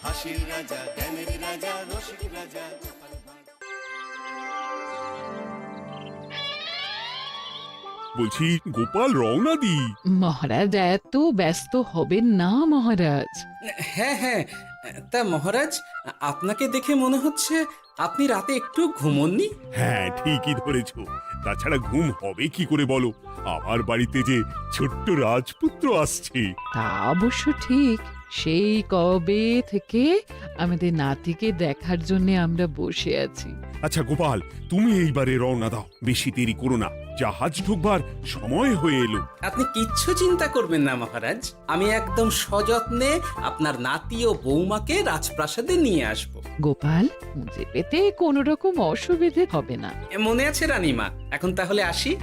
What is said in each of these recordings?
হাসির রাজা, জ্ঞানের রাজা, রসিক রাজা। বলছি গোপাল রওনা দি। মহারাজ এত ব্যস্ত হবেন না মহারাজ। হ্যাঁ হ্যাঁ, তা মহারাজ, আপনাকে দেখে মনে হচ্ছে আপনি রাতে একটু ঘুমোননি। হ্যাঁ ঠিকই ধরেছ, তাছাড়া ঘুম হবে কি করে বলো, আমার বাড়িতে যে ছোট্ট রাজপুত্র আসছে। তা অবশ্য ঠিক, সেই কবে থেকে আমাদের নাতিকে দেখার জন্য আমরা বসে আছি। আচ্ছা গোপাল, তুমি এইবারে রওনা দাও, বেশি দেরি করো না, জাহাজ ঢুকবার সময় হয়ে এলো। আপনি কিচ্ছু চিন্তা করবেন না মহারাজ, আমি একদম সযত্নে আপনার নাতি ও বৌমাকে রাজপ্রাসাদে নিয়ে আসব। গোপাল, খুঁজে পেতে কোনো রকম অসুবিধে হবে না। মনে আছে রানীমা? এখন তাহলে আসি।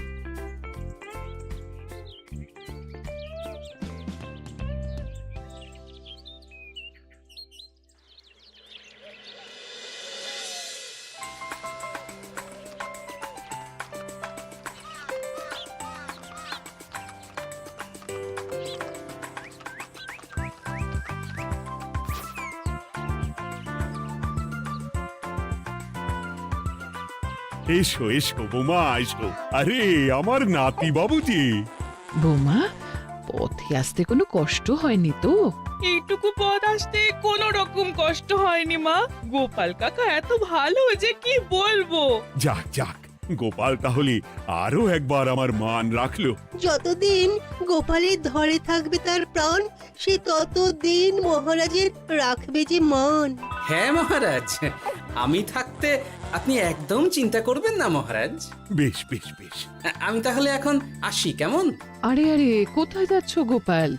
এসো এসো বোমা এসো, আরে আমার নাতি বাবু যে। বৌমা, পথে আসতে কোনো কষ্ট হয়নি তো? এইটুকু পথ আসতে কোনো রকম কষ্ট হয়নি মা। গোপাল কাকা এত ভালো যে কি বলবো। যাক যাক, গোপাল তাহলে আরো একবার আমার মান রাখলো। যতদিন গোপালের ধরে থাকবে তার প্রাণ, সে ততদিন মহারাজের রাখবে যে মান। হ্যাঁ মহারাজ, আমি থাকতে আপনি একদম চিন্তা করবেন না মহারাজ। বেশ বেশ বেশ। আমি তাহলে এখন আসি, কেমন? আরে আরে, কোথায় যাচ্ছ গোপাল?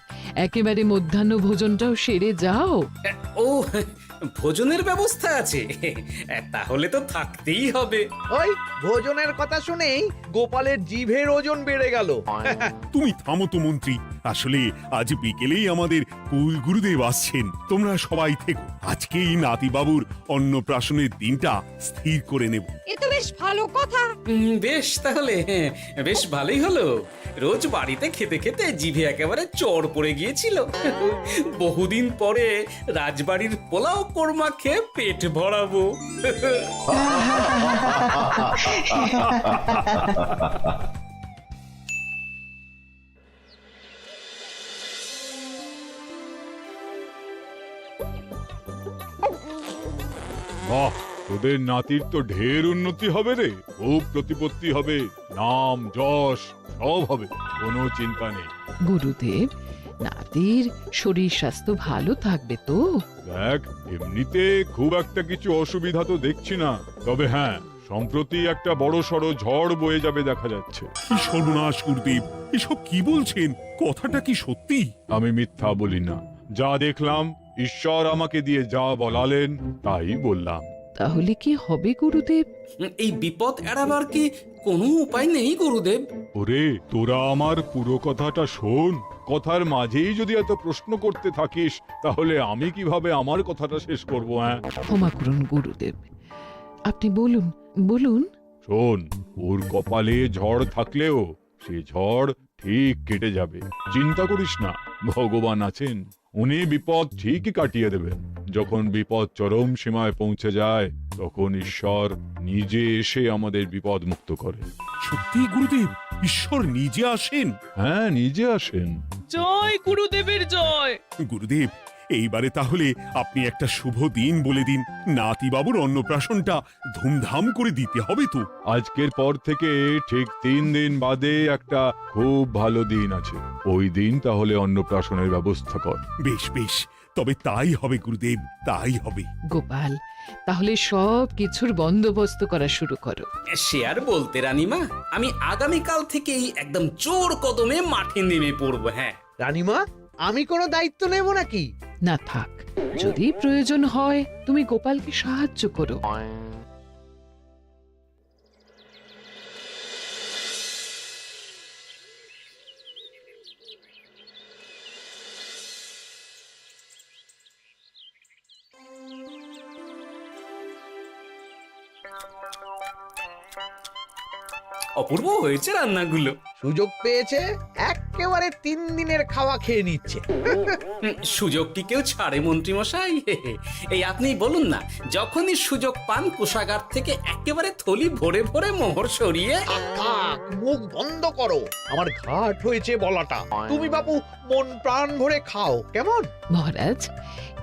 একেবারে মধ্যাহ্ন ভোজনটাও সেরে যাও। ও, ভোজনের ব্যবস্থা আছে? তাহলে তো থাকতেই হবে। ওই ভোজনের কথা শুনেই গোপালের জিভের ওজন বেড়ে গেল। তুমি থামো তো মন্ত্রী, আসলে আজ বিকেলেই আমাদের কুল গুরুদেব আসছেন, তোমরা সবাই থেকো, আজকেই নাতিবাবুর অন্নপ্রাশনের দিনটা স্থির করে নেব। এ তো বেশ ভালো কথা। বেশ তাহলে, বেশ ভালোই হলো। রোজ বাড়িতে খেতে খেতে জিভে একেবারে চড় পড়ে গিয়েছিল। বহুদিন পরে রাজবাড়ির পোলাও কোরমা খেয়ে পেট ভরাবো। বাহ, তোদের নাতির তো ঢের উন্নতি হবে রে, খুব প্রতিপত্তি হবে, নাম যশ সব হবে, কোনো চিন্তা নেই। গুরুদেব, নাতির শরীর স্বাস্থ্য ভালো থাকবে তো? দেখ, এমনিতে খুব একটা কিছু অসুবিধা তো দেখছি না, তবে হ্যাঁ, সম্প্রতি একটা বড় সড় ঝড় বয়ে যাবে দেখা যাচ্ছে। কি সর্বনাশ গুরুদেব, এসব কি বলছেন, কথাটা কি সত্যি? আমি মিথ্যা বলি না, যা দেখলাম, ঈশ্বর আমাকে দিয়ে যা বলালেন তাই বললাম। তাহলে কি হবে গুরুদেব? এই বিপদ এড়াবার কি কোনো উপায় নেই গুরুদেব? ওরে, তোরা আমার পুরো কথাটা শোন, কথার মাঝেই যদি এত প্রশ্ন করতে থাকিস তাহলে আমি কিভাবে আমার কথাটা শেষ করব? হ্যাঁ, ক্ষমা করুন গুরুদেব, আপনি বলুন বলুন। শোন, ওর কপালে ঝড় থাকলেও সে ঝড় ঠিক কেটে যাবে, চিন্তা করিস না, ভগবান আছেন, উনি বিপদ ঠিকই কাটিয়ে দেবেন। যখন বিপদ চরম সীমায় পৌঁছে যায় তখন ঈশ্বর নিজে এসে আমাদের বিপদ মুক্ত করে। সত্যি গুরুদেব, ঈশ্বর নিজে আসেন? হ্যাঁ, নিজে আসেন। জয় গুরুদেবের জয়। গুরুদেব, এইবারে তাহলে আপনি একটা শুভ দিন বলে দিন, নাতিবাবুর অন্নপ্রাশনটা ধুমধাম করে দিতে হবে তো। আজকের পর থেকে ঠিক 3 দিন বাদে একটা খুব ভালো দিন আছে, ওই দিন তাহলে অন্নপ্রাশনের ব্যবস্থা কর। বেশ বেশ, তবে তাই হবে গুরুদেব, তাই হবে। গোপাল, তাহলে সব কিছুর বন্দোবস্ত করা শুরু করো। সে আর বলতে রানীমা, আমি আগামীকাল থেকেই একদম জোর কদমে মাঠে নেমে পড়বো। হ্যাঁ রানীমা, আমি কোনো দায়িত্ব নেব নাকি? না থাক, যদি প্রয়োজন হয় তুমি গোপালকে সাহায্য করো। অপূর্ব হয়েছে রান্নাগুলো। সুযোগ পেয়েছে, একেবারে 3 দিনের খাওয়া খেয়ে নিচ্ছে। সুযোগ কি কেউ ছাড়ে মন্ত্রী মশাই? এই আপনি বলুন না, যখনই সুযোগ পান কোষাগার থেকে একেবারে থলি ভরে ভরে মোহর সরিয়ে। থাক, মুখ বন্ধ করো, আমার ঘাট হয়েছে বলাটা। তুমি বাপু মন প্রাণ ভরে খাও, কেমন? মহারাজ,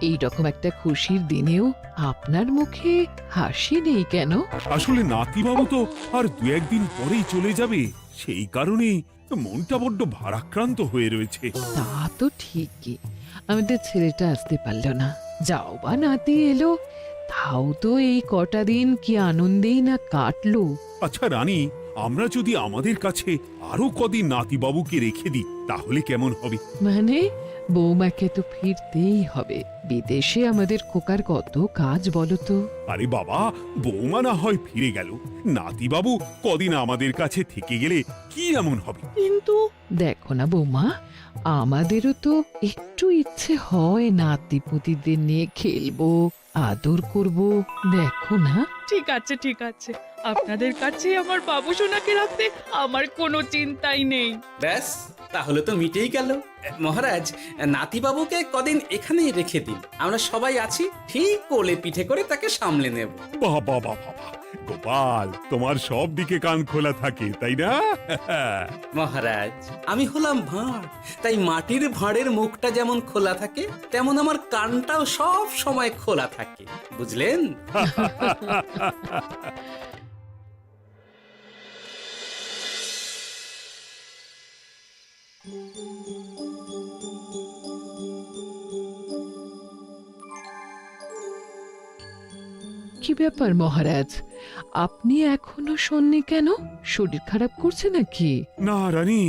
এই রকম একটা খুশির দিনেও আপনার মুখে হাসি নেই কেন? আসলে নাতিবাবু তো আর 2-1 দিন পরেই চলে যাবে, সেই কারণেই মনটা বড্ড ভারাক্রান্ত হয়ে রয়েছে। তা তো ঠিকই, আমাদের ছেলেটা আসতে পারলো না, যাও বা নাতি এলো, তাও তো এই কটা দিন কি আনন্দেই না কাটলো। আচ্ছা রানী, আমরা যদি আমাদের কাছে আরো কদিন নাতিবাবুকে রেখে দিই তাহলে কেমন হবে? মানে বৌমাকে তো ফিরতেই হবে, বিদেশে আমাদের খোকার কত কাজ বলো তো। আরে বাবা, বৌমা না হয় ফিরে গেল, নাতিবাবু কদিন আমাদের কাছে থেকে গেলে কি এমন হবে? কিন্তু দেখো না বৌমা, আমাদেরও তো একটু ইচ্ছে হয় নাতিপুতিদের নিয়ে খেলবো, আদর করব, দেখো না। ঠিক আছে ঠিক আছে, আপনাদের কাছে আমার বাবু সোনাকে রাখতে আমার কোনো চিন্তাই নেই। ব্যাস, তাহলে তো মিটেই গেল। মহারাজ, নাতিবাবুকে কদিন এখানেই রেখে দিন, আমরা সবাই আছি, ঠিক কোলে পিঠে করে তাকে সামলে নেব। বাবা বাবা বাবা, গোপাল তোমার সব দিকে কান খোলা থাকে তাই না? মহারাজ, আমি হলাম ভাঁড়, তাই মাটির ভাঁড়ের মুখটা যেমন খোলা থাকে তেমন আমার কানটাও সব সময় খোলা থাকে, বুঝলেন? কি ব্যাপার মহারাজ, আপনি এখনো শোননি কেন? শরীর খারাপ করছে নাকি? না রানী,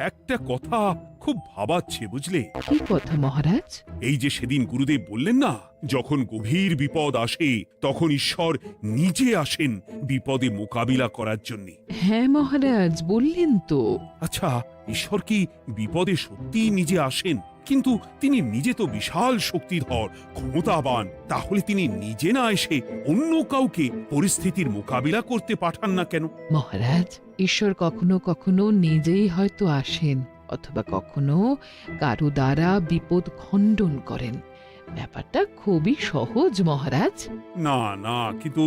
একটা কথা খুব ভাবাচ্ছে বুঝলে। কি কথা মহারাজ? এই যে সেদিন গুরুদেব বললেন না, যখন গভীর বিপদ আসে তখন ঈশ্বর নিজে আসেন বিপদে মোকাবিলা করার জন্য। হ্যাঁ মহারাজ, বললেন তো। আচ্ছা, ঈশ্বর কি বিপদে সত্যিই নিজে আসেন? কিন্তু তিনি নিজে তো বিশাল শক্তিধর, ক্ষমতাবান, তাহলে তিনি নিজে না এসে অন্য কাউকে পরিস্থিতির মোকাবিলা করতে পাঠান না কেন? মহারাজ, ঈশ্বর কখনো কখনো নিজেই হয়তো আসেন, অথবা কখনো কারো দ্বারা বিপদ খণ্ডন করেন। ব্যাপারটা খুবই সহজ মহারাজ। না না, কিন্তু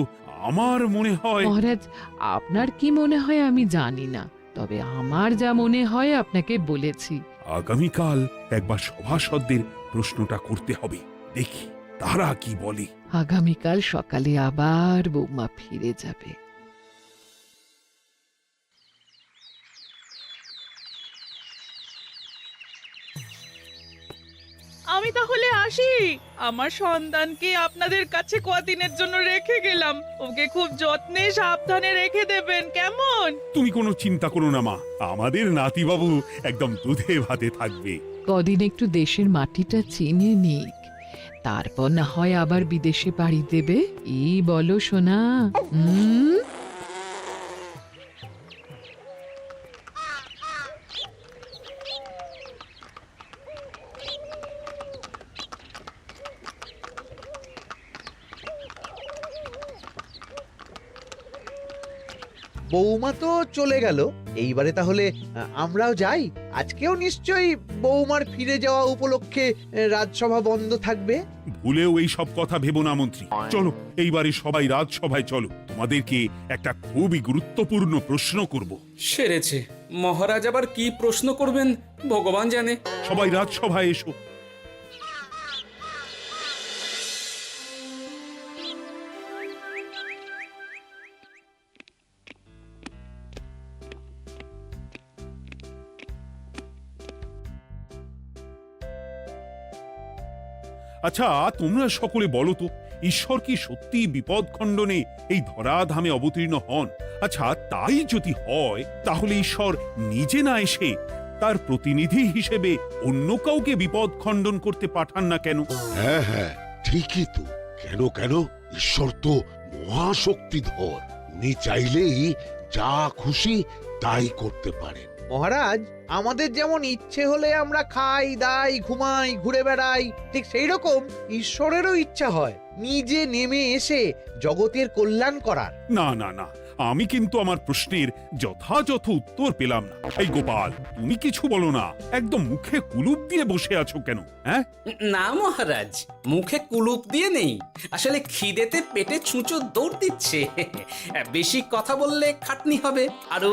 আমার মনে হয়। মহারাজ, আপনার কি মনে হয় আমি জানি না, তবে আমার যা মনে হয় আপনাকে বলেছি। আগামীকাল একবার সভাসদদের প্রশ্নটা করতে হবে, দেখি তারা কি বলে। আগামীকাল সকালে আবার বৌমা ফিরে যাবে। আমি তাহলে আসি, আমার সন্তানকে আপনাদের কাছে কদিনের জন্য রেখে গেলাম, ওকে খুব যত্নে সাবধানে রেখে দেবেন, কেমন? তুমি কোনো চিন্তা করো না মা, আমাদের নাতিবাবু একদম দুধে ভাতে থাকবে। কদিন একটু দেশের মাটিটা চিনে নিক, তারপর না হয় আবার বিদেশে পাড়ি দেবে। এই বলো সোনা। বৌমা তো চলে গেল, এইবারে তাহলে আমরাও যাই। আজকেও নিশ্চয়ই বৌমার ফিরে যাওয়া উপলক্ষে রাজসভা বন্ধ থাকবে। ভুলেও এই সব কথা ভেবো না মন্ত্রী, চলো এইবারে সবাই রাজসভায় চলো, তোমাদেরকে একটা খুবই গুরুত্বপূর্ণ প্রশ্ন করব। সেরেছে, মহারাজ আবার কি প্রশ্ন করবেন ভগবান জানে। সবাই রাজসভায় এসো। আচ্ছা, তোমরা সকলে বলো তো, ঈশ্বর কি সত্যি বিপদ খণ্ডনে এই ধরাধামে অবতীর্ণ হন? আচ্ছা, তাই যদি হয় তাহলে ঈশ্বর নিজে না এসে তার প্রতিনিধি হিসেবে অন্য কাউকে বিপদ খণ্ডন করতে পাঠান না কেন? হ্যাঁ হ্যাঁ, ঠিকই তো। কেন কেন, ঈশ্বর তো মহাশক্তিধর, উনি চাইলেই যা খুশি তাই করতে পারেন। মহারাজ, আমাদের যেমন ইচ্ছে হলে আমরা খাই দাই ঘুমাই ঘুরে বেড়াই, ঠিক সেই রকম ঈশ্বরেরও ইচ্ছা হয় নিজে নেমে এসে জগতের কল্যাণ করার। না না না, আমি কিন্তু আমার প্রশ্নের যথাযথ উত্তর পেলাম না। এই গোপাল, তুমি কিছু বলো না, একদম মুখে কুলুপ দিয়ে বসে আছো কেন? হ্যাঁ, না মহারাজ, মুখে কুলুপ দিয়ে নেই, আসলে খিদেতে পেটে ছুঁচো দৌড় দিচ্ছে। বেশি কথা বললে খাটনি হবে, আরো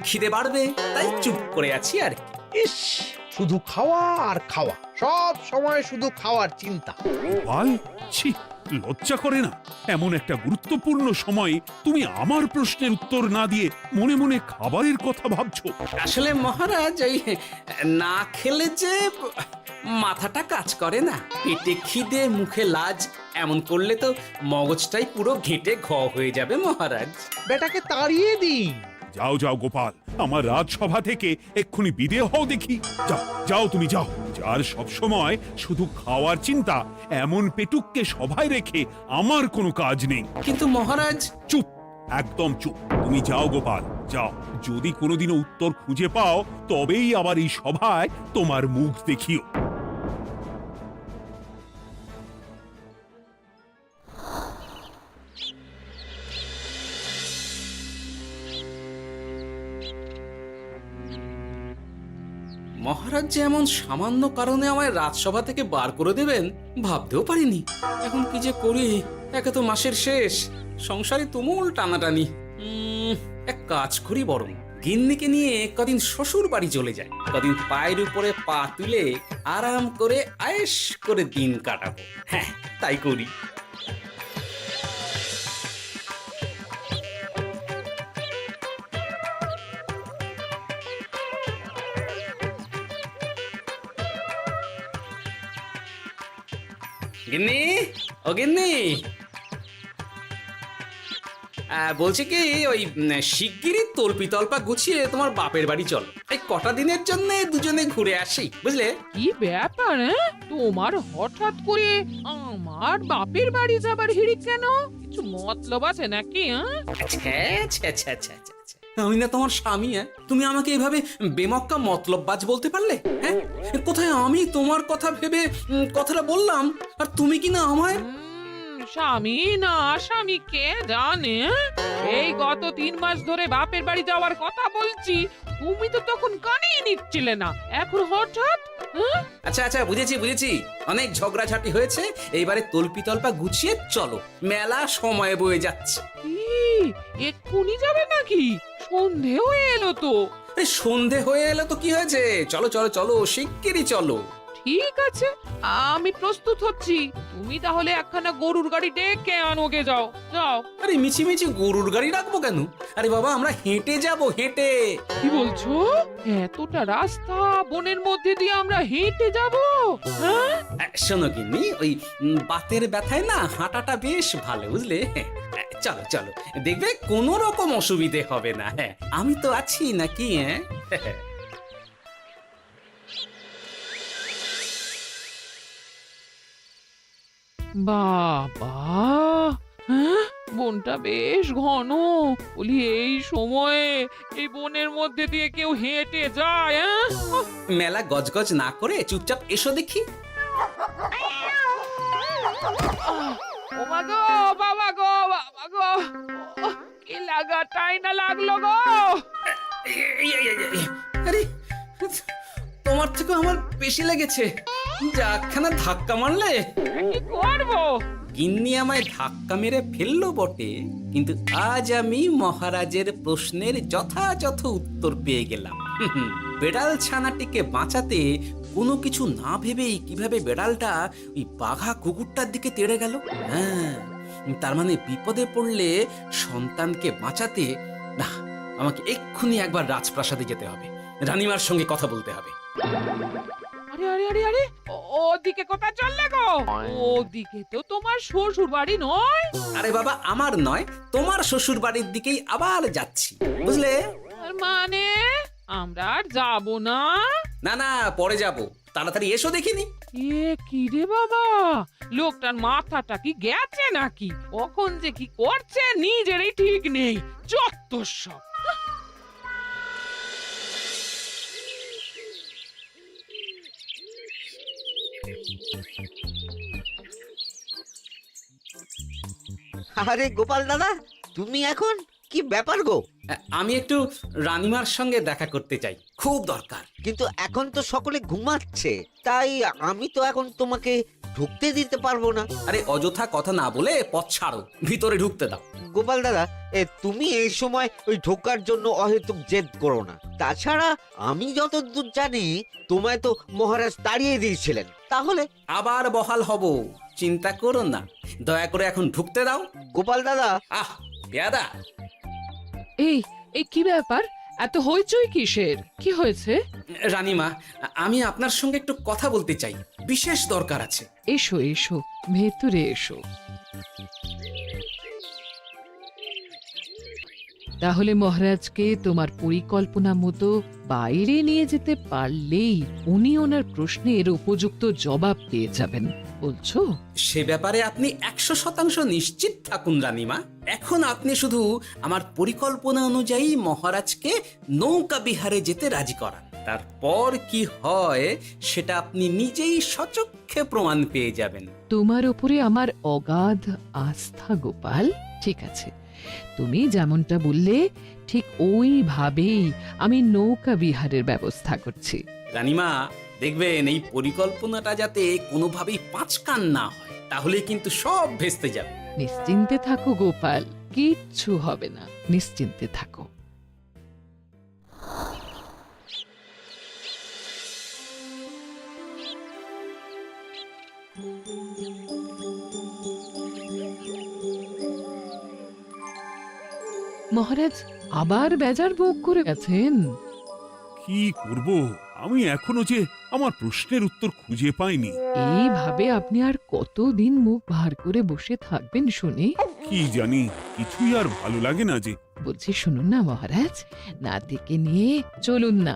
খিদে বাড়বে, তাই চুপ করে আছি আর কি। ইস, শুধু খাওয়া আর খাওয়া, সব সময় শুধু খাওয়ার চিন্তা। গোপাল, ছি, লজ্জা করে না? এমন একটা গুরুত্বপূর্ণ সময়ে তুমি আমার প্রশ্নের উত্তর না দিয়ে মনে মনে খাবারের কথা ভাবছো। আসলে মহারাজ, ওই না খেলে যে মাথাটা কাজ করে না, পেটে খিদে মুখে লাজ, এমন করলে তো মগজটাই পুরো ঘেঁটে ঘ হয়ে যাবে মহারাজ। বেটাকে তাড়িয়ে দিন। যাও যাও গোপাল, আমার রাজসভা থেকে এক্ষুনি বিদেয় হও দেখি। যাও যাও, তুমি যাও। যার সব সময় শুধু খাওয়ার চিন্তা, এমন পেটুককে সভায় রেখে আমার কোনো কাজ নেই। কিন্তু মহারাজ, চুপ, একদম চুপ। তুমি যাও গোপাল, যাও। যদি কোনোদিনও উত্তর খুঁজে পাও, তবেই আবার এই সভায় তোমার মুখ দেখিও। মহারাজ যে এমন সামান্য কারণে আমায় রাজসভা থেকে বার করে দেবেন ভাবতেও পারিনি। এখন কি যে করি, একে তো মাসের শেষ, সংসারে তুমুল টানাটানি। এক কাজ করি বরং, গিন্নিকে নিয়ে কদিন শ্বশুর বাড়ি চলে যায়, কদিন পায়ের উপরে পা তুলে আরাম করে আয়েশ করে দিন কাটাবো। হ্যাঁ, তাই করি। গিন্নি, ও গিন্নি, বলছি কি, ওই শিগগিরই তল্পি তল্পা গুছিয়ে তোমার বাপের বাড়ি চল। এই কটা দিনের জন্য দুজনে ঘুরে আসি, বুঝলে? কি ব্যাপার? তোমার হঠাৎ করে আমার বাপের বাড়ি যাবার হিড়িক কেন? কিছু মতলব আছে নাকি? আমি না তোমার স্বামী? তুমি আমাকে এইভাবে বেমক্কা মতলববাজ বলতে পারলে? হ্যাঁ, কোথায় আমি তোমার কথা ভেবে কথাটা বললাম, আর তুমি কি না আমায় স্বামী না স্বামী কে জানে? এই গত 3 মাস ধরে বাপের বাড়ি যাওয়ার কথা বলছি, তুমি তো তখন কানেই নিচ্ছিলে না, এখন হঠাৎ? আচ্ছা আচ্ছা, বুঝেছি বুঝেছি, অনেক ঝগড়াঝাটি হয়েছে, এইবারে তল্পি তল্পা গুছিয়ে চলো, মেলা সময় বয়ে যাচ্ছে। কি এক্ষুনি যাবে নাকি? সন্ধে হয়ে এলো তো। সন্ধে হয়ে এলো তো কি হয়েছে, চলো চলো চলো, শিগগিরই চলো। ঠিক আছে, আমি প্রস্তুত হচ্ছি। তুমি তাহলে একখানা গরুর গাড়ি ডেকে আনোগে, যাও যাও। আরে মিছিমিছি গরুর গাড়ি রাখবো কেন? আরে বাবা, আমরা হেঁটে যাব, হেঁটে। কি বলছো? এতটা রাস্তা বনের মধ্যে দিয়ে আমরা হেঁটে যাব? হ্যাঁ, শোনো গিন্নি, ওই বাতের ব্যথায় না হাঁটাটা বেশ ভালো, বুঝলে? চলো চলো, দেখবে কোনো রকম অসুবিধে হবে না। হ্যাঁ, আমি তো আছি নাকি? হ্যাঁ, বাবা, হ্যাঁ, বনটা বেশ ঘন। বলি, এই সময়ে এই বনের মধ্যে দিয়ে কেউ হেঁটে যায়? মেলা গজগজ না করে চুপচাপ এসো দেখি। ও মা গো, বাবা গো, বাবা গো, কি লাগাটাই না লাগলো গো। আরে, তোমার থেকে আমার বেশি লেগেছে, যাখানা ধাক্কা মারলে। কি করবো? গিন্নি আমায় ধাক্কা মেরে ফেললো বটে, কিন্তু আজ আমি মহারাজের প্রশ্নের যথাযথ উত্তর পেয়ে গেলাম। বেড়াল ছানাটিকে বাঁচাতে কোনো কিছু না ভেবেই কিভাবে বেড়ালটা ওই বাঘা কুকুরটার দিকে তেড়ে গেল। হ্যাঁ, তার মানে বিপদে পড়লে সন্তানকে বাঁচাতে না, আমাকে এক্ষুনি একবার রাজপ্রাসাদে যেতে হবে, রানীমার সঙ্গে কথা বলতে হবে। আরে আরে আরে আরে, ওদিকে কোথায় চললে গো? ওদিকে তো তোমার শ্বশুর বাড়ি নয়? আরে বাবা, আমার নয়, তোমার শ্বশুর বাড়ির দিকেই আবার যাচ্ছি, বুঝলে? তার মানে আমরা আর যাবো না? না না, পরে যাব, তাড়াতাড়ি এসো দেখিনি। এ কি রে বাবা, লোকটার মাথাটা কি গেছে নাকি? কখন যে কি করছে নিজেরই ঠিক নেই, যত সব। আরে গোপাল দাদা, তুমি এখন কি ব্যাপার গো? আমি একটু রানীমার সঙ্গে দেখা করতে চাই, খুব দরকার। কিন্তু এখন তো সকলে ঘুমাচ্ছে, তাই আমি তো এখন তোমাকে ঢুকতে দিতে পারবো না। আরে অযথা কথা না বলে পথ ছাড়ো, ভিতরে ঢুকতে দাও। গোপাল দাদা, তুমি এই সময় ওই ঢোকার জন্য অহেতুক জেদ করো না। তাছাড়া আমি যতদূর জানি তোমায় তো মহারাজ তাড়িয়ে দিয়েছিলেন। তাহলে আবার বহাল হব, চিন্তা করো না। দয়া করে এখন ঢুকতে দাও। গোপাল দাদা, আহ পেয়াদা, এই এই কি ব্যাপার? এত হইচই কিসের? কি হয়েছে? রানীমা, আমি আপনার সঙ্গে একটু কথা বলতে চাই, বিশেষ দরকার আছে। এসো এসো, ভেতরে এসো। তাহলে মহারাজকে তোমার পরিকল্পনা মতো বাইরে নিয়ে যেতে পারলেই উনি ওনার প্রশ্নের উপযুক্ত জবাব পেয়ে যাবেন, বলছো? সে ব্যাপারে আপনি 100% নিশ্চিত থাকুন রানীমা। এখন আপনি শুধু আমার পরিকল্পনা অনুযায়ী মহারাজকে নৌকা বিহারে যেতে রাজি করান। তারপর কি হয় সেটা আপনি নিজেই সচক্ষে প্রমাণ পেয়ে যাবেন। তোমার উপরে আমার অগাধ আস্থা গোপাল। ঠিক আছে, তুমি যেমনটা বললে ঠিক ওইভাবেই আমি নৌকা বিহারের ব্যবস্থা করছি। রানীমা, দেখবেন এই পরিকল্পনাটা যাতে কোনোভাবেই পাঁচকান না হয়, তাহলে কিন্তু সব ভেস্তে যাবে। নিশ্চিন্তে থাকো গোপাল, কিচ্ছু হবে না, নিশ্চিন্তে থাকো। মহারাজ আবার বেজার ভোগ করে গেছেন। কি করব, আমি এখনো যে আমার প্রশ্নের উত্তর খুঁজে পাইনি। এইভাবে আপনি আর কতদিন মুখ ভার করে বসে থাকবেন শুনি? কি জানি, কিছুই আর ভালো লাগে না যে। বলছি শুনুন না মহারাজ, নাতিকে নিয়ে চলুন না,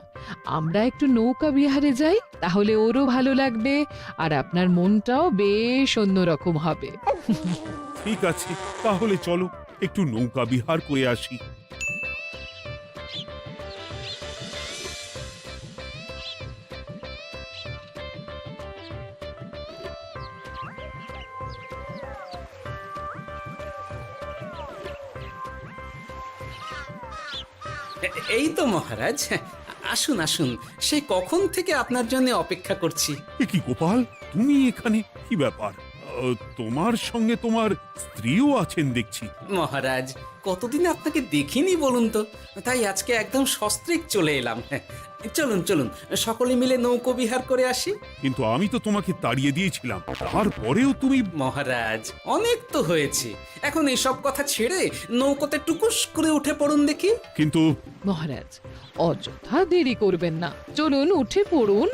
আমরা একটু নৌকা বিহারে যাই, তাহলে ওরও ভালো লাগবে আর আপনার মনটাও বেশ অন্যরকম হবে। ঠিক আছে, তাহলে চলো একটু নৌকা বিহার করে আসি। এই তো মহারাজ, আসুন আসুন, সেই কখন থেকে আপনার জন্য অপেক্ষা করছি। এ কি গোপাল, তুমি এখানে? কি ব্যাপার? তোমার সঙ্গে তোমার স্ত্রীও আছেন দেখছি। মহারাজ, কতদিন আপনাকে দেখিনি বলুন তো, তাই আজকে একদম সস্ত্রীক চলে এলাম। চলুন চলুন, সকলে মিলে নৌকো বিহার করে আসি। কিন্তু আমি তো তোমাকে তাড়িয়ে দিয়েছিলাম, তারপরেও তুমি। মহারাজ, অনেক তো হয়েছে, এখন এসব কথা ছেড়ে নৌকোতে টুকুস করে উঠে পড়ুন দেখি। কিন্তু মহারাজ অযথা দেরি করবেন না, চলুন উঠে পড়ুন।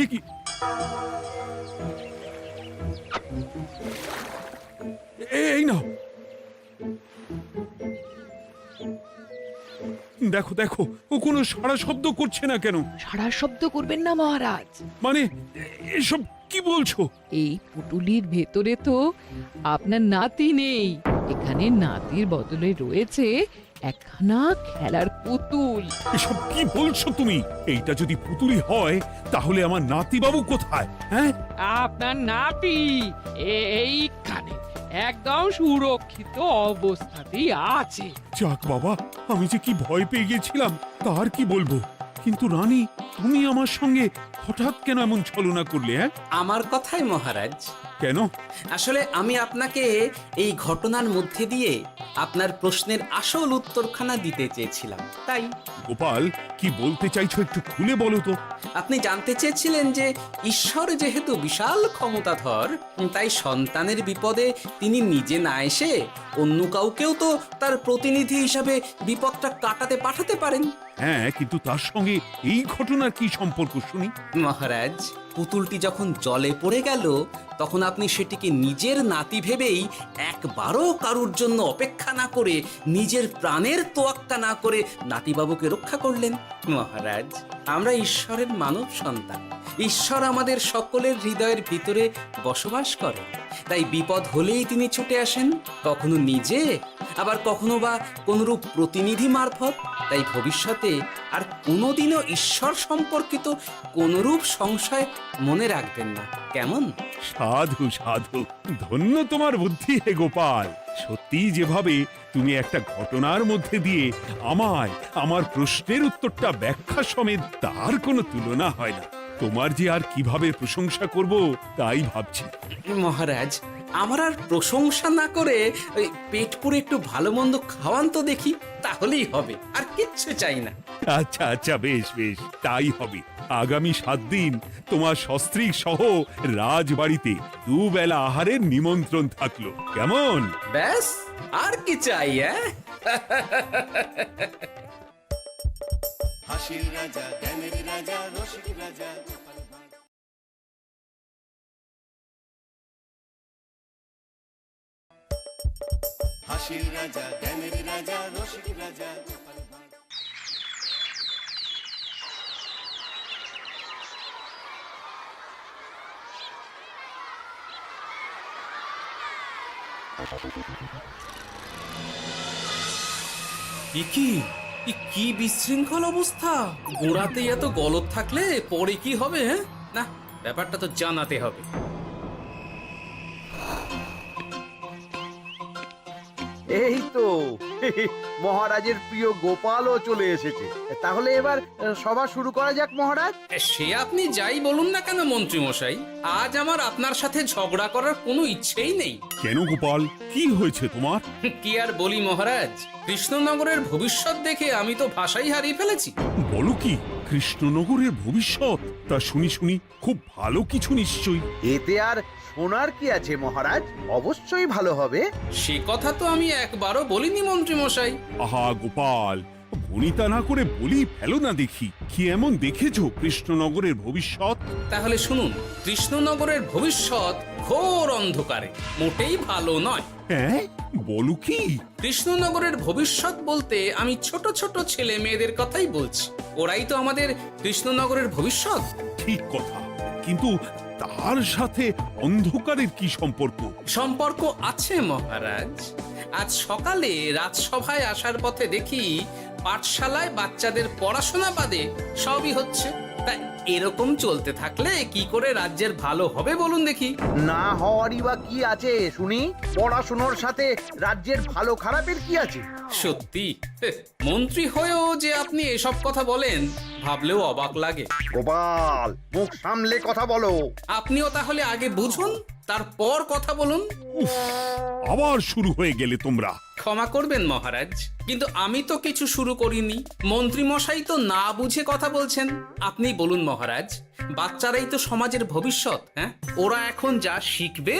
এ কি? এই নাও, দেখো দেখো, ও কোনো সাড়া শব্দ করছে না কেন? সারা শব্দ করবেন না মহারাজ। মানে এসব কি বলছো? এই পুটুলির ভেতরে তো আপনার নাতি নেই, এখানে নাতির বদলে রয়েছে একখানা খেলার পুতুল। এসব কি বলছো তুমি? এইটা যদি পুতুলি হয় তাহলে আমার নাতিবাবু কোথায়? হ্যাঁ, আপনার নাতি এইখানে একদম সুরক্ষিত অবস্থাতেই আছে। যাক বাবা, আমি যে কি ভয় পেয়ে গেছিলাম তার কি বলবো। কিন্তু রানী, তুমি আমার সঙ্গে হঠাৎ কেন এমন ছলনা করলে? হ্যাঁ, আমার কথাই মহারাজ। কেন? আসলে আমি আপনাকে এই ঘটনার মধ্যে দিয়ে আপনার প্রশ্নের আসল উত্তরখানা দিতে চেয়েছিলাম, তাই। গোপাল, কি বলতে চাইছো একটু খুলে বলো তো। আপনি জানতে চেয়েছিলেন যে ঈশ্বর যেহেতু বিশাল ক্ষমতাধর, তাই সন্তানের বিপদে তিনি নিজে না এসে অন্য কাউকেও তো তার প্রতিনিধি হিসাবে বিপদটা কাটাতে পাঠাতে পারেন। হ্যাঁ, কিন্তু তার সঙ্গে এই ঘটনার কি সম্পর্ক শুনি? মহারাজ, পুতুলটি যখন জলে পড়ে গেল তখন আপনি সেটিকে নিজের নাতি ভেবেই একবারও কারুর জন্য অপেক্ষা না করে নিজের প্রাণের তোয়াক্কা না করে নাতিবাবুকে রক্ষা করলেন। মহারাজ, আমরা ঈশ্বরের মানব সন্তান। ঈশ্বর আমাদের সকলের হৃদয়ের ভিতরে বসবাস করে, তাই বিপদ হলেই তিনি ছুটে আসেন, কখনো নিজে, আবার কখনো বা কোনরূপ প্রতিনিধি মারফত। তাই ভবিষ্যতে আর কোনোদিনও ঈশ্বর সম্পর্কিত কোনরূপ সংশয় মনে রাখবেন না, কেমন? সাধু সাধু, ধন্য তোমার বুদ্ধি হে গোপাল। সত্যি যেভাবে তুমি একটা ঘটনার মধ্যে দিয়ে আমায় আমার প্রশ্নের উত্তরটা ব্যাখ্যা সমেত, তার কোনো তুলনা হয় না। তোমার যে আর কিভাবে প্রশংসা করব তাই ভাবছি। মহারাজ, আমার আর প্রশংসা না করে ওই পেট পুরে একটু ভালো মন্দ খাওয়ান তো দেখি, তাহলেই হবে, আর কিচ্ছু চাই না। আচ্ছা আচ্ছা, বেশ বেশ, তাই হবে। আগামী 7 দিন তোমার সস্ত্রীক সহ রাজবাড়িতে দুবেলা আহারের নিমন্ত্রণ থাকলো, কেমন? ব্যাস, আর কি চাই? হাসির রাজা জ্ঞানের রাজা রসিক রাজা গোপাল ভাঁড়। হাসির রাজা জ্ঞানের রাজা রসিক রাজা গোপাল ভাঁড়। কি বিশৃঙ্খল অবস্থা! গোড়াতেই এত গলদ থাকলে পরে কি হবে? না, ব্যাপারটা তো জানাতে হবে। এই তো মহারাজের প্রিয় গোপালও চলে এসেছে। তাহলে এবার সভা শুরু করা যাক মহারাজ। সে আপনি যাই বলুন না কেন মন্ত্রী মশাই, আজ আমার আপনার সাথে ঝগড়া করার কোনো ইচ্ছেই নেই। কেন গোপাল, কি হয়েছে তোমার? কি আর বলি মহারাজ, কৃষ্ণনগরের ভবিষ্যৎ দেখে আমি তো ভাষাই হারিয়ে ফেলেছি। বলো কি, কৃষ্ণনগরের ভবিষ্যৎ? তা শুনি শুনি, খুব ভালো কিছু নিশ্চয়ই। এতে আর শোনার কি আছে মহারাজ, অবশ্যই ভালো হবে। সে কথা তো আমি একবারও বলিনি মন্ত্রী মশাই। আহা গোপাল, ভনিতা না করে বলি ফেলো না দেখি, কি এমন দেখেছো কৃষ্ণনগরের ভবিষ্যৎ? তাহলে শুনুন, কৃষ্ণনগরের ভবিষ্যৎ ঘোর অন্ধকারে, মোটেই ভালো নয়। হ্যাঁ, বলো কি? কৃষ্ণনগরের ভবিষ্যৎ বলতে আমি ছোট ছোট ছেলে মেয়েদের কথাই বলছি। ওরাই তো আমাদের কৃষ্ণনগরের ভবিষ্যৎ। ঠিক কথা, কিন্তু তার সাথে অন্ধকারের কি সম্পর্ক? সম্পর্ক আছে মহারাজ। আজ সকালে রাজসভায় আসার পথে দেখি পাঠশালায় বাচ্চাদের পড়াশোনা বাদে সবই হচ্ছে। তা এরকম চলতে থাকলে কি করে রাজ্যের ভালো হবে বলুন দেখি? না হওয়ারই বা কি আছে শুনি? পড়াশোনার সাথে রাজ্যের ভালো খারাপের কি আছে? সত্যি, মন্ত্রী হয়েও যে আপনি এসব কথা বলেন ভাবলেও অবাক লাগে। গোপাল, মুখ সামলে কথা বলো। আপনিও তাহলে আগে বুঝুন, তারপর কথা বলুন। আবার শুরু হয়ে গেলে তোমরা। ক্ষমা করবেন মহারাজ, কিন্তু আমি তো কিছু শুরু করিনি। মন্ত্রী মশাই তো না বুঝে কথা বলছেন। আপনি বলুন মহারাজ, বাচ্চারাই তো সমাজের ভবিষ্যৎ। ওরা এখন যা শিখবে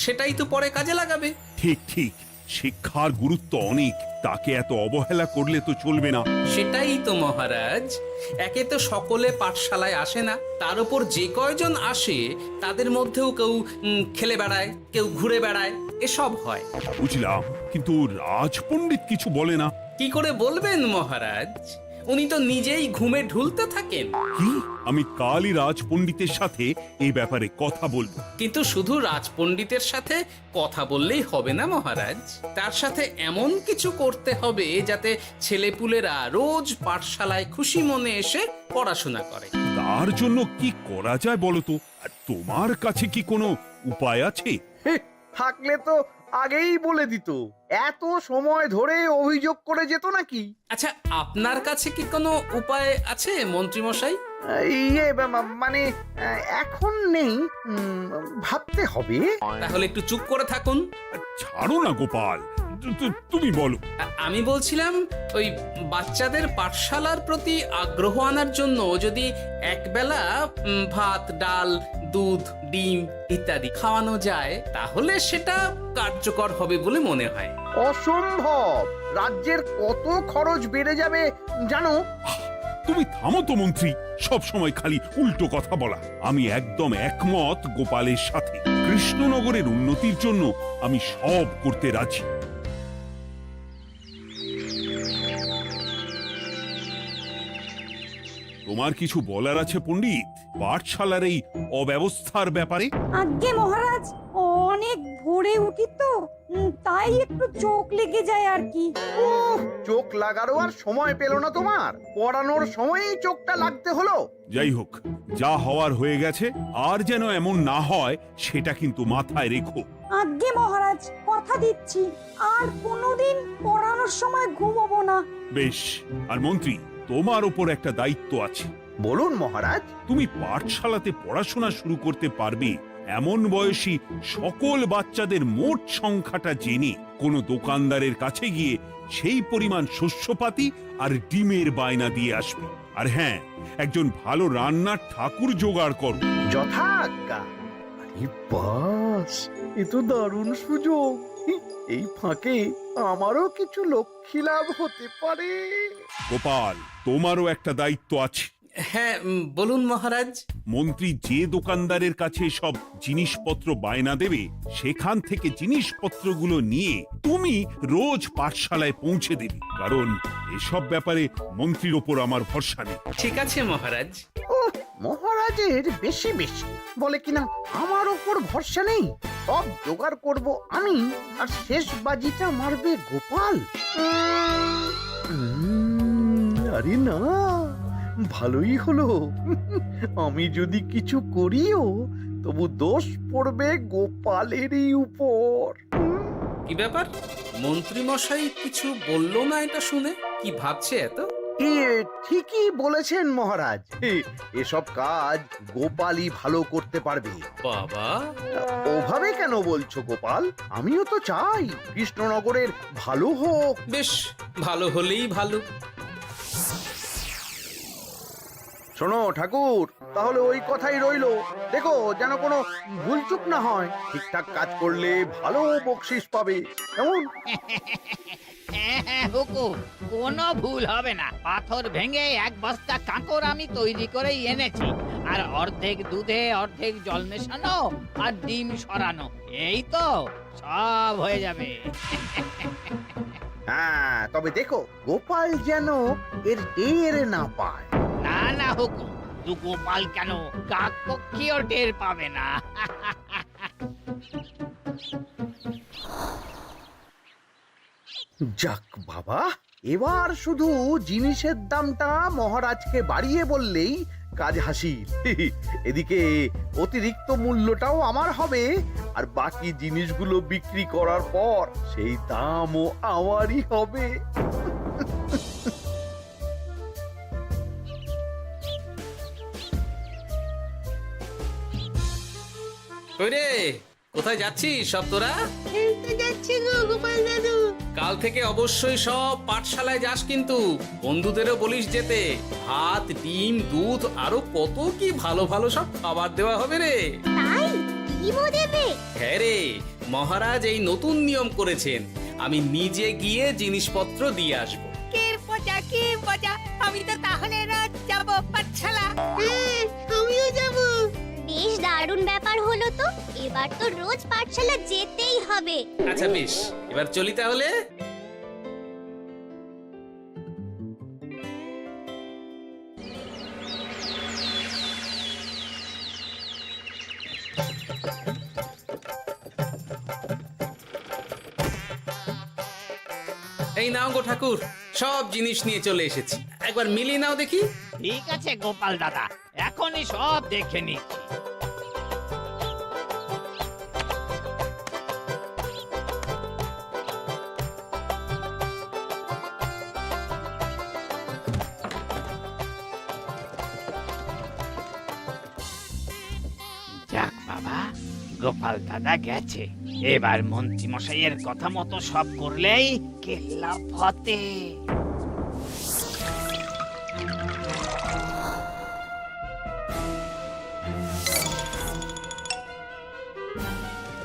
সেটাই তো পরে কাজে লাগাবে। ঠিক ঠিক, শিক্ষার গুরুত্ব অনেক, তাকে এত অবহেলা করলে তো চলবে না। সেটাই তো মহারাজ, একে তো সকলে পাঠশালায় আসে না, তার উপর যে কয়জন আসে তাদের মধ্যেও কেউ খেলে বেড়ায়, কেউ ঘুরে বেড়ায়, এসব হয়। বুঝলাম, কিন্তু রাজপণ্ডিত কিছু বলে না। কি করে বলবেন মহারাজ? উনি তো নিজেই ঘুমে ঢুলতে থাকেন। কি? আমি কালই রাজপণ্ডিতের সাথে এই ব্যাপারে কথা বলবো। কিন্তু শুধু রাজপণ্ডিতের সাথে কথা বললেই হবে না মহারাজ, তার সাথে এমন কিছু করতে হবে যাতে ছেলেপুলেরা রোজ পাঠশালায় খুশি মনে এসে পড়াশোনা করে। তার জন্য কি করা যায় বলো তো? আর তোমার কাছে কি কোনো উপায় আছে? থাকলে তো আগেই বলে দিত, এত সময় ধরে অভিযোগ করে যেত নাকি? আচ্ছা, আপনার কাছে কি কোনো উপায় আছে মন্ত্রী মশাই? মানে এখন নেই, ভাবতে হবে। তাহলে একটু চুপ করে থাকুন। ছাড়ো না গোপাল, তুমি বলো। আমি বলছিলাম, ওই বাচ্চাদের পাঠশালার প্রতি আগ্রহ আনার জন্য যদি একবেলা ভাত, ডাল, দুধ, ডিম ইত্যাদি খাওয়ানো যায় তাহলে সেটা কার্যকর হবে বলে মনে হয়। অসম্ভব! রাজ্যের কত খরচ বেড়ে যাবে জানো? তুমি থামো তো মন্ত্রী, সব সময় খালি উল্টো কথা বলা। আমি একদম একমত গোপালের সাথে। কৃষ্ণনগরের উন্নতির জন্য আমি সব করতে রাজি। তোমার কিছু বলার আছে পণ্ডিত পাঠশালার এই অব্যবস্থার ব্যাপারে? আজ্ঞে মহারাজ, অনেক ভোরে উঠি তো, তাই একটু চোখ লেগে যায় আর কি। চোখ লাগারও আর সময় পেল না তোমার, পড়ানোর সময়ই চোখটা লাগতে হলো। যাই হোক, যা হওয়ার হয়ে গেছে, আর যেন এমন না হয় সেটা কিন্তু মাথায় রেখো। আজ্ঞে মহারাজ, কথা দিচ্ছি আর কোনোদিন পড়ানোর সময় ঘুমোবো না। বেশ, আর মন্ত্রী, তোমার ওপর একটা দায়িত্ব আছে। বলুন মহারাজ। তুমি পাঠশালাতে পড়াশোনা শুরু করতে পারবে এমন বয়সী সকল বাচ্চাদের মোট সংখ্যাটা জেনে কোনো দোকানদারের কাছে গিয়ে সেই পরিমাণ শস্যপাতি আর ডিমের বায়না দিয়ে আসবে। আর হ্যাঁ, একজন ভালো রান্নার ঠাকুর জোগাড় করো। যথাজ্ঞা। আরে বাস, এ তো দারুণ সুযোগ। এই ফাঁকে আমারও কিছু লক্ষ্মী লাভ হতে পারে। গোপাল, তোমারও একটা দায়িত্ব আছে। হ্যাঁ, বলুন মহারাজ। মন্ত্রী যে দোকানদারের কাছে সব জিনিসপত্র বায়না দেবে, সেখান থেকে জিনিসপত্রগুলো নিয়ে তুমি রোজ পাঠশালায় পৌঁছে দেবে, কারণ এসব ব্যাপারে মন্ত্রীর ওপর আমার ভরসা নেই। ঠিক আছে মহারাজ। মহারাজের বেশি বেশি বলে কিনা আমার ওপর ভরসা নেই। সব জোগাড় করব আমি, আর শেষ বাজিটা মারবে গোপাল। আরে না, ভালোই হলো। আমি যদি কিছু করিও তবু দোষ পড়বে গোপালেরই উপর। কি ব্যাপার, মন্ত্রী মশাই কিছু বললো না এটা শুনে? কি ভাবছে এত? ঠিকই বলেছেন মহারাজ, এসব কাজ গোপালই ভালো করতে পারবে। বাবা, ওভাবে কেন বলছো গোপাল? আমিও তো চাই কৃষ্ণনগরের ভালো হোক। বেশ, ভালো হলেই ভালো। শোনো ঠাকুর, তাহলে ওই কথাই রইলো। দেখো যেন কোনো ভুলচুক না হয়। ঠিকঠাক কাজ করলে ভালো বকশিস পাবে, কেমন? হুকুম, কোনো ভুল হবে না। পাথর ভেঙে এক বস্তা কাঁকর আমি তৈরি করেই এনেছি, আর অর্ধেক দুধে অর্ধেক জল মেশানো আর ডিম সরানো, এই তো সব হয়ে যাবে। হ্যাঁ, তবে দেখো গোপাল যেন এর টের না পায়। না না হুকুম, তু গোপাল কেন, কাকপক্ষীও টের পাবে না। যাক বাবা, এবার শুধু জিনিসের দামটা মহারাজকে বাড়িয়ে বললেই কাজ হাসিল। এদিকে অতিরিক্ত মূল্যটাও আমার হবে, আর বাকি জিনিসগুলো বিক্রি করার পর সেই দামও আমারই হবে। ওরে, কোথায় যাচ্ছিস সব তোরা? যাচ্ছি গো গোপাল দাদু। কাল থেকে অবশ্যই সব পাঠশালায় যাস, কিন্তু বন্ধুদেরও বলিস যেতে। ভাত, ডিম, দুধ, আরো কত কি ভালো ভালো সব খাবার দেওয়া হবে রে। তাই ডিমও দেবে? হ্যাঁ রে, মহারাজ এই নতুন নিয়ম করেছেন। আমি নিজে গিয়ে জিনিসপত্র দিয়ে আসবো। কে মজা, আমি তো তাহলে রাত যাব পাঠশালা। আমিও যাব। বেশ দারুণ ব্যাপার হলো তো, এবার তো রোজ পাঠশালা যেতেই হবে। আচ্ছা বেশ, এবার চলি তাহলে। এই নাও গো ঠাকুর, সব জিনিস নিয়ে চলে এসেছি, একবার মিলিয়ে নাও দেখি। ঠিক আছে গোপাল দাদা, এখনই সব দেখে নিচ্ছি। যাক বাবা, গোপাল দাদা গেছে। এবার মন্ত্রী মশাইয়ের কথা মতো সব করলেই কেল্লা ফতে।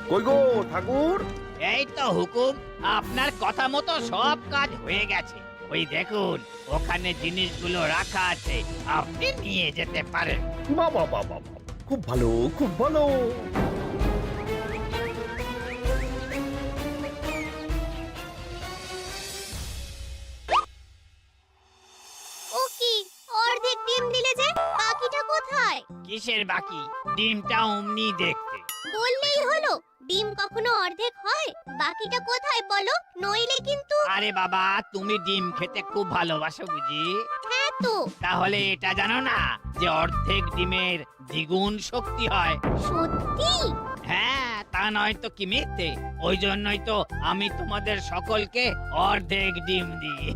কই গো ঠাকুর? এই তো হুকুম, আপনার কথা মতো সব কাজ হয়ে গেছে। ওই দেখুন, ওখানে জিনিসগুলো রাখা আছে, আপনি নিয়ে যেতে পারেন। বাবা বাবা, খুব ভালো, খুব ভালো। ও কি, অর্ধেক ডিম দিলে যে? কিসের বাকি? ডিমটা অমনি দেখতে। বললেই হলো, ডিম কখনো অর্ধেক হয়? বাকিটা কোথায় বলো, নইলে কিন্তু। আরে বাবা, তুমি ডিম খেতে খুব ভালোবাসো বুঝি? হ্যাঁ তো। তাহলে এটা জানো না যে অর্ধেক ডিমের দ্বিগুণ শক্তি হয়? সত্যি? হ্যাঁ, তা নয় তো কি মিথ্যে? ওই জন্যই তো আমি তোমাদের সকলকে অর্ধেক ডিম দিই।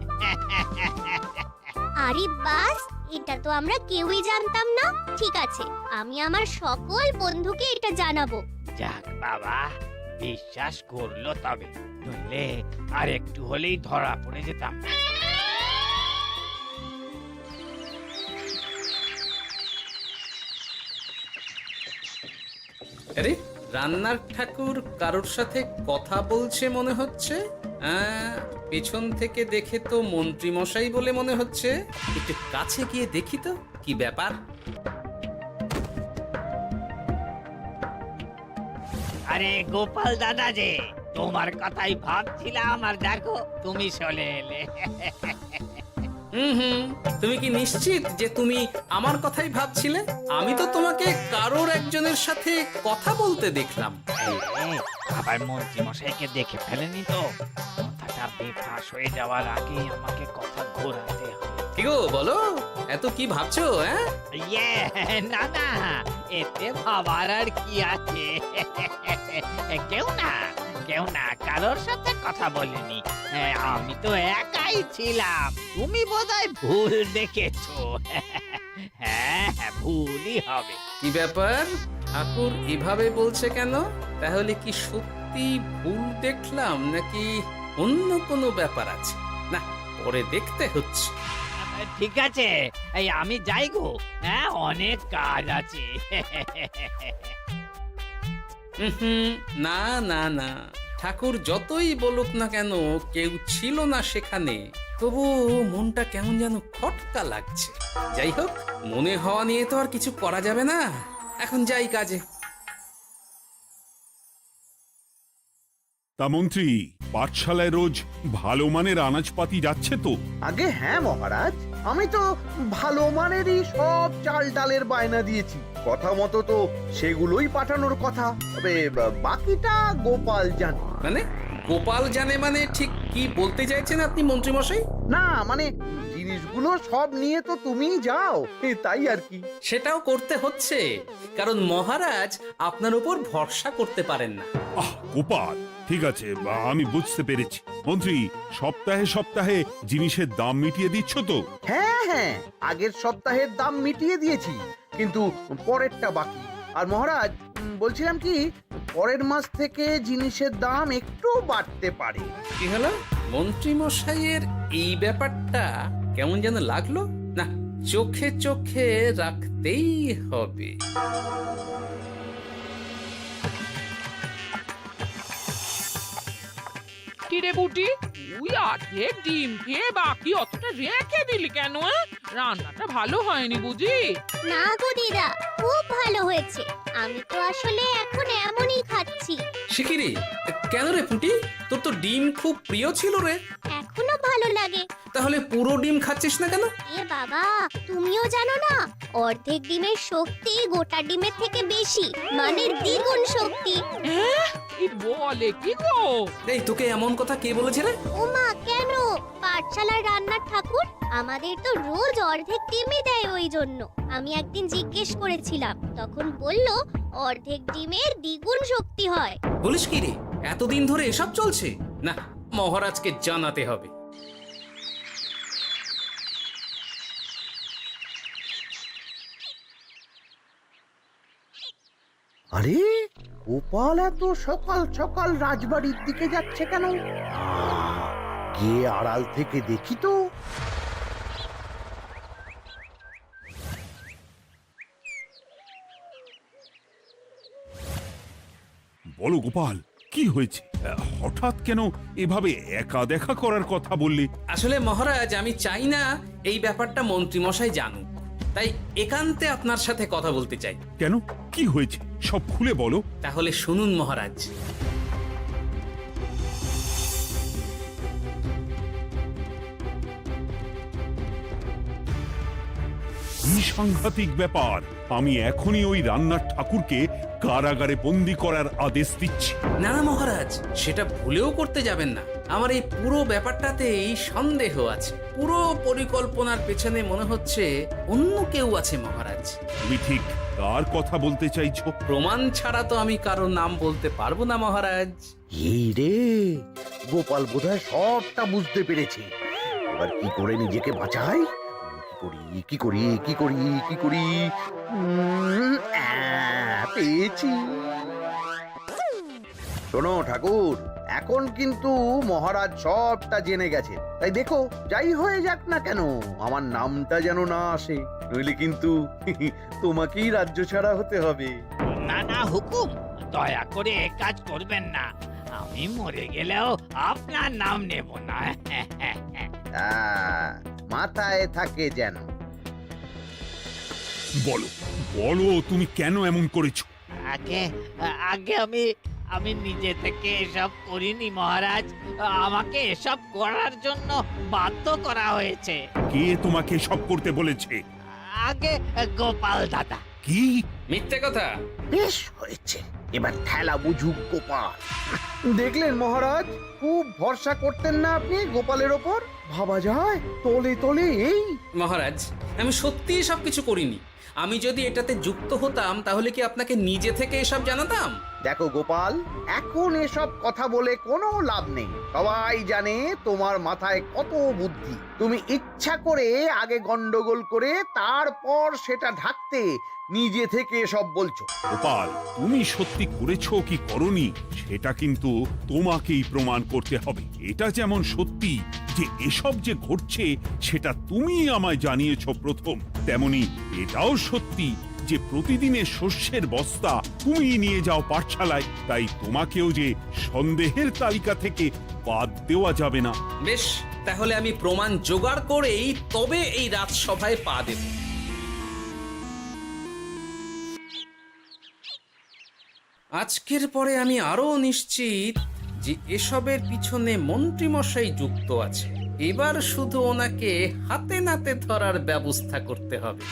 আরে বাস, এটা তো আমরা কেউই জানতাম না। ঠিক আছে, আমি আমার সকল বন্ধুকে এটা জানাবো। যাক বাবা, বিশ্বাস করলো তবে, নইলে আর একটু হলেই ধরা পড়ে যেতাম। আরে রান্নার ঠাকুর কারোর সাথে কথা বলছে মনে হচ্ছে। পেছন থেকে দেখে তো মন্ত্রী মশাই বলে মনে হচ্ছে। একটু কাছে গিয়ে দেখি তো কি ব্যাপার। আরে গোপাল দাদা যে, তোমার কথাই ভাবছিলাম, আর দেখো তুমি চলে এলে। হুম, তুমি কি নিশ্চিত যে তুমি আমার কথাই ভাবছিলে? আমি তো তোমাকে কারোর একজনের সাথে কথা বলতে দেখলাম। আবার মন্ত্রী মশাইকে দেখে ফেলেনি তো? কথাটা বেফাঁস হয়ে যাওয়ার আগেই আমাকে কথা ঘোরাতে হবে। কি গো বলো, এত কি ভাবছো? না না, এতে ভাবার আর কি আছে? কেউ না কারোর সাথে কথা বলিনি। আমি তো একাই ছিলাম। তুমি বোধহয় ভুল দেখেছো। হ্যাঁ, ভুলই হবে। কি ব্যাপার, ঠাকুর এভাবে বলছে কেন? তাহলে কি সত্যি ভুল দেখলাম, নাকি অন্য কোনো ব্যাপার আছে? না, পরে দেখতে হচ্ছে। ঠিক আছে, এই আমি যাই গো। হ্যাঁ, অনেক কাজ আছে। না না না, ঠাকুর যতই বলুক না কেন, কেউ ছিল না সেখানে, তবু মনটা কেমন যেন খটকা লাগছে। যাই হোক, মনে হওয়া নিয়ে তো আর কিছু করা যাবে না। এখন যাই কাজে। তা মন্ত্রী, পাঠশালায় রোজ ভালো মানের আনাজপাতি যাচ্ছে তো? আগে হ্যাঁ মহারাজ, আমি তো ভালো মানেরই সব চাল ডালের বায়না দিয়েছি। কথা মতো তো সেগুলোই পাঠানোর কথা। তবে বাকিটা গোপাল জানে। মানে গোপাল জানে মানে ঠিক কি বলতে চাইছেন আপনি মন্ত্রী মশাই? না মানে জিনিসগুলো সব নিয়ে তো তুমিই যাও, তাই আর কি। সেটাও করতে হচ্ছে, কারণ মহারাজ আপনার উপর ভরসা করতে পারেন না। গোপাল, ঠিক আছে, আমি বুঝতে পেরেছি। মন্ত্রী, সপ্তাহে সপ্তাহে জিনিসের দাম মিটিয়ে দিচ্ছ তো? হ্যাঁ, আগের সপ্তাহের দাম মিটিয়ে দিয়েছি, কিন্তু পরেরটা বাকি। আর মহারাজ, বলছিলাম কি, পরের মাস থেকে জিনিসের দাম একটু বাড়তে পারে। কি হলো? মন্ত্রী মশাইয়ের এই ব্যাপারটা কেমন যেন লাগলো না, চোখে চোখে রাখতেই হবে। কিরে বুটি, তুই অর্ধেক ডিম খেয়ে বাকি অতটা রেখে দিলি কেন? রান্নাটা ভালো হয়নি বুঝি? না গো দিদা, খুব ভালো হয়েছে। আমি তো আসলে এখন এমনই খাচ্ছি। শিখিরি, কেন রে পুটি? তোর তো ডিম খুব প্রিয় ছিল রে। এখনো ভালো লাগে। তাহলে পুরো ডিম খাচ্ছিস না কেন? এ বাবা, তুমিও জানো না, অর্ধেক ডিমের শক্তি গোটা ডিমের থেকে বেশি, মানে দ্বিগুণ শক্তি। বলে কি গো? এই, তোকে এমন কথা কে বলেছে রে? ওমা, কেন? পাঠশালার রান্নার ঠাকুর আমাদের তো রোজ অর্ধেক ডিমই দেয়। ওই জন্য আমি একদিন জিজ্ঞেস করেছিলাম, তখন বলল অর্ধেক ডিমের দ্বিগুণ শক্তি হয়। বলিস কি রে, এতদিন ধরে এসব চলছে? না, মহারাজকে জানাতে হবে। আরে গোপাল এত সকাল সকাল রাজবাড়ির দিকে যাচ্ছে কেন? গিয়ে আড়াল থেকে দেখি তো। বলো গোপাল, কি হয়েছে? হঠাৎ কেন এভাবে একা দেখা করার কথা বললি? আসলে মহারাজ, আমি চাই না এই ব্যাপারটা মন্ত্রী মশাই জানুক, তাই একান্তে আপনার সাথে কথা বলতে চাই। কেন, কি হয়েছে? সব খুলে বলো। তাহলে শুনুন মহারাজ। কি সাংঘাতিক ব্যাপার! আমি এখনই ওই রান্নার ঠাকুরকে কারাগারে বন্দি করার আদেশ দিচ্ছি। না না মহারাজ, সেটা ভুলেও করতে যাবেন না। আমার এই পুরো ব্যাপারটাতেই সন্দেহ আছে। পুরো পরিকল্পনার পেছনে মনে হচ্ছে অন্য কেউ আছে মহারাজ। তুমি ঠিক কার কথা বলতে চাইছো? প্রমাণ ছাড়া তো আমি কারো নাম বলতে পারবো না মহারাজ। এই রে, গোপাল বোধহয় সবটা বুঝতে পেরেছে। এবার কি করে নিজেকে বাঁচাই? কি করি কি করি কি করি? পেয়েছি। শোনো ঠাকুর, এখন কিন্তু মহারাজ সবটা জেনে গেছে। তাই দেখো, যাই হয়ে যাক না কেন, আমার নামটা যেন না আসে, নইলে কিন্তু তোমাকেই রাজ্য ছাড়া হতে হবে। না না হুকুম, দয়া করে এ কাজ করবেন না। আমি মরে গেলেও আপনার নাম নেব না। মাথায় থাকে যেন। বলো বলো, তুমি কেন এমন করেছো? আগে আগে আমি নিজে থেকে এসব করিনি মহারাজ। আমাকে এসব করার জন্য বাধ্য করা হয়েছে। কে তোমাকে সব করতে বলেছে? আগে গোপাল দাদা। কি মিথ্যে কথা! বেশ হয়েছে, এবার ঠেলা বুঝুক গোপাল। দেখলেন মহারাজ, খুব ভরসা করতেন না আপনি গোপালের ওপর? ভাবা যায় তলে তলে এই। মহারাজ, আমি সত্যিই সব কিছু করিনি। আমি যদি এটাতে যুক্ত হতাম তাহলে কি আপনাকে নিজে থেকে এসব জানাতাম? দেখো গোপাল, এখন এসব কথা বলে কোনো লাভ নেই। সবাই জানে তোমার মাথায় কত বুদ্ধি। তুমি ইচ্ছা করে আগে গন্ডগোল করে তারপর সেটা ঢাকতে নিজে থেকে সব বলছো। গোপাল, তুমি সত্যি করেছো কি করনি সেটা কিন্তু তোমাকেই প্রমাণ করতে হবে। এটা যেমন সত্যি যে এসব যে ঘটছে সেটা তুমি আমায় জানিয়েছো প্রথম, তেমনি এটাও সত্যি যে প্রতিদিনের শস্যের বস্তা তুমি নিয়ে যাও পাঠশালায়। তাই তোমাকেও যে সন্দেহের তালিকা থেকে বাদ দেওয়া যাবে না। বেশ, তাহলে আমি প্রমাণ জোগাড় করেই তবে এই রাজসভায় পা দেব। আজকের পরে আমি আরো নিশ্চিত যে এসবের পিছনে মন্ত্রীমশাই যুক্ত আছে। এবার শুধু ওনাকে হাতে নাতে ধরার ব্যবস্থা করতে হবে।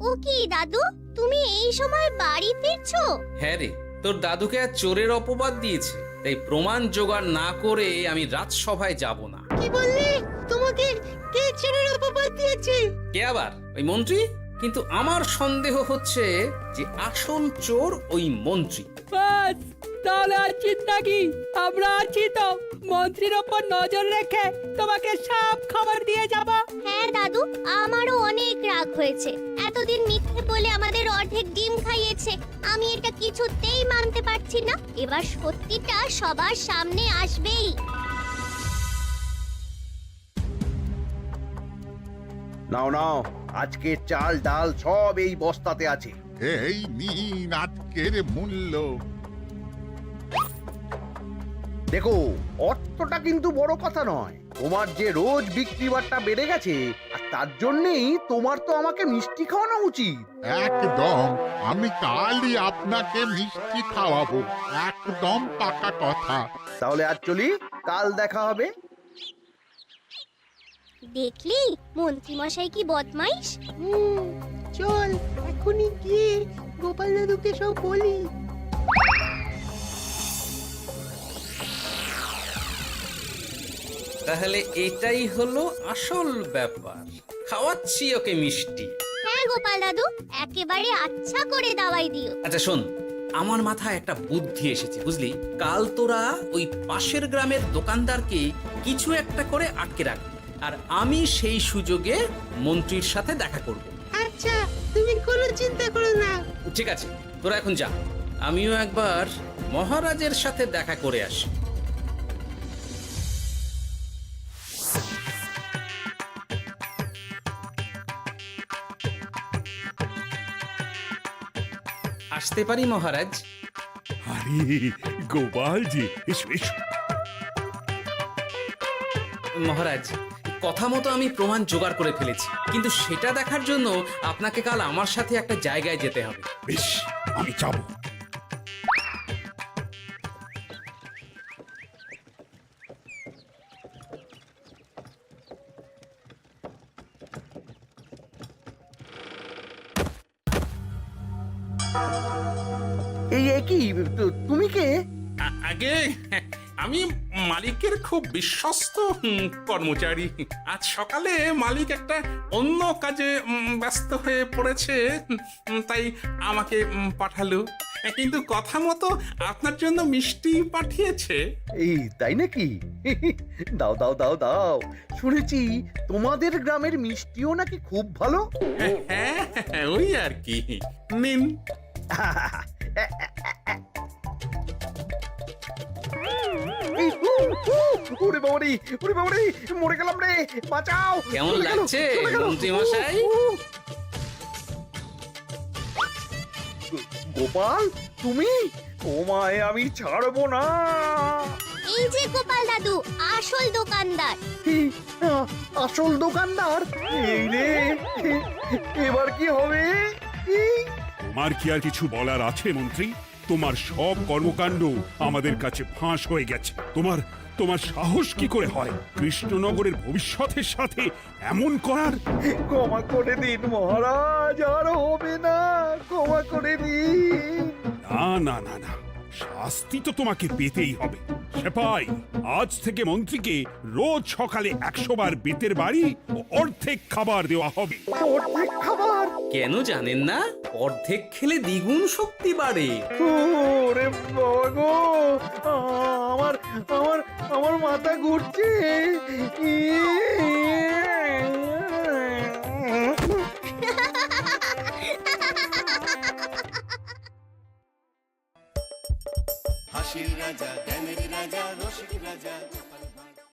ও কি দাদু, তুমি এই সময় বাড়ি ফিরছো? হ্যাঁ রে, তোর দাদুকে আর চোরের অপবাদ দিয়েছে, তাই প্রমাণ জোগাড় না করে আমি রাজসভায় যাব না। কি বললি? তোমাকে কে ছেলের অপবাদ দিয়েছে? কে আবার? ওই মন্ত্রী। কিন্তু আমার সন্দেহ হচ্ছে যে আসল চোর ওই মন্ত্রী। বাস, তাহলে আর চিন্তা কি? আমরা আছি তো, মন্ত্রীর ওপর নজর রেখে তোমাকে সব খবর দিয়ে যাব। হ্যাঁ দাদু, আমারও অনেক রাগ হয়েছে। এতদিন মিথ্যে বলে আমাদের অর্ধেক ডিম খাইয়েছে। আমি এটা কিছুতেই মানতে পারছি না। এবার সত্যিটা সবার সামনে আসবেই। নাও নাও, আজকে চাল ডাল সব এই বস্তাতে আছে। এই নিন আজকের মূল্য। দেখো, অর্থটা কিন্তু বড় কথা নয়। তোমার যে রোজ বিক্রি বাট্টা বেড়ে গেছে, আর তার জন্যই তোমার তো আমাকে মিষ্টি খাওয়ানো উচিত। একদম, আমি কালই আপনাকে মিষ্টি খাওয়াবো, একদম পাকা কথা। তাহলে আজ চলি, কাল দেখা হবে। দেখলি মন্ত্রী মশাই কি বদমাইশ। চল এখনই গিয়ে গোপাল দাদুকে সব বলি। তাহলে এটাই হলো আসল ব্যাপার। খাওয়াচ্ছি ওকে মিষ্টি। হ্যাঁ গোপাল দাদু, একেবারে আচ্ছা করে দাওয়াই দিও। আচ্ছা শোন, আমার মাথায় একটা বুদ্ধি এসেছে বুঝলি। কাল তোরা ওই পাশের গ্রামের দোকানদারকে কিছু একটা করে আটকে রাখবি, আর আমি সেই সুযোগে মন্ত্রীর সাথে দেখা করব। আচ্ছা, তুমি কোনো চিন্তা করো না। ঠিক আছে, তোরা এখন যা, আমিও একবার মহারাজের সাথে দেখা করে আসি। আসতে পারি মহারাজ? আরে গোপাল জি, এসো এসো। মহারাজ, কথা মতো আমি প্রমাণ জোগাড় করে ফেলেছি, কিন্তু সেটা দেখার জন্য আপনাকে কাল আমার সাথে একটা জায়গায় যেতে হবে। বেশ, আমি যাবো। এই কি তুমি কে? আগে আমি মালিকের খুব বিশ্বস্ত কর্মচারী। আজ সকালে মালিক একটা অন্য কাজে ব্যস্ত হয়ে পড়েছে, তাই আমাকে পাঠালো। কিন্তু কথা মতো আপনার জন্য মিষ্টি পাঠিয়েছে। এই তাই নাকি? দাও দাও দাও দাও, শুনেছি তোমাদের গ্রামের মিষ্টিও নাকি খুব ভালো। হ্যাঁ, ওই আর কি। নিন। এই, ওরে বাবারে, ওরে বাবারে, মরে গেলাম রে, বাঁচাও। কেমন চলে গেল, লাগছে চলে গেল। মন্ত্রী মশাই? গোপাল, তুমি? ও মায়, আমি ছাড়বো না। এই যে গোপাল দাদু, আসল দোকানদার। এই, আসল দোকানদার? এই রে, এবার কি হবে? এই, তোমার কি আর কিছু বলার আছে মন্ত্রী? তোমার সব কর্মকাণ্ড আমাদের কাছে ফাঁস হয়ে গেছে। তোমার সাহস কি করে হয় কৃষ্ণনগরের ভবিষ্যতের সাথে এমন করার? ক্ষমা করে দিন মহারাজ, আর হবে না, ক্ষমা করে দিন। না না না না, শাস্তি তো তোমাকে পেতেই হবে। সেপাই, আজ থেকে মন্ত্রীকে রোজ সকালে 100 বার বেতের বাড়ি ও অর্ধেক খাবার দেওয়া হবে। অর্ধেক খাবার? কেন জানেন না? অর্ধেক খেলে দ্বিগুণ শক্তি বাড়ে। ওরে বাবা গো, আমার আমার আমার মাথা ঘুরছে। হাসির রাজা জ্ঞানের রাজা রসিক রাজা